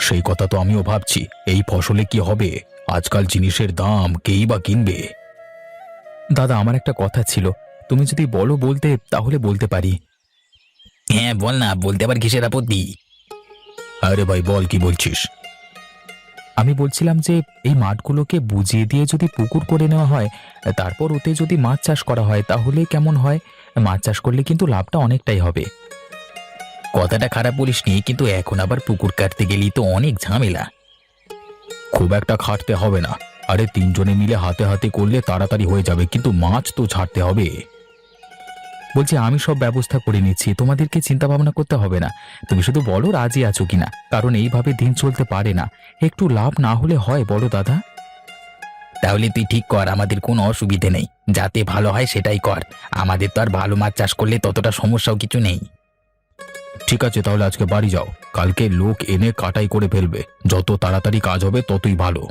সেই কথা তো আমিও ভাবছি, এই ফসলে কি হবে? আজকাল জিনিসের দাম কেই বা কিনবে। দাদা, আমার একটা কথা ছিল, তুমি যদি বলো বলতে তাহলে বলতে পারি। হ্যাঁ বল না, বলতে আবার কিসের আপত্তি? আরে ভাই, বল কি বলছিস? আমি বলছিলাম যে এই মাঠগুলোকে বুঝিয়ে দিয়ে যদি পুকুর করে নেওয়া হয়, তারপর ওতে যদি মাছ চাষ করা হয় তাহলে কেমন হয়? মাছ চাষ করলে কিন্তু লাভটা অনেকটাই হবে। কথাটা খারাপ বলিসনি, কিন্তু এখন আবার পুকুর কাটতে গেলেই তো অনেক ঝামেলা। খুব একটা খাটতে হবে না। আরে তিনজনে মিলে হাতে হাতে করলে তাড়াতাড়ি হয়ে যাবে, কিন্তু মাছ তো ছাড়তে হবে। বলছি, আমি সব ব্যবস্থা করে নিচ্ছি, তোমাদেরকে চিন্তা ভাবনা করতে হবে না। তুমি শুধু বলো রাজি আছো কিনা, কারণ এইভাবে দিন চলতে পারে না। একটু লাভ না হলে হয় বলো দাদা? তাহলে তুই ঠিক কর, আমাদের কোনো অসুবিধে নেই। যাতে ভালো হয় সেটাই কর। আমাদের তো আর ভালো মাছ চাষ করলে ততটা সমস্যাও কিছু নেই। ঠিক আছে, তাহলে আজকে বাড়ি যাও, কালকে লোক এনে কাটাই করে ফেলবে। যত তাড়াতাড়ি কাজ হবে ততই ভালো।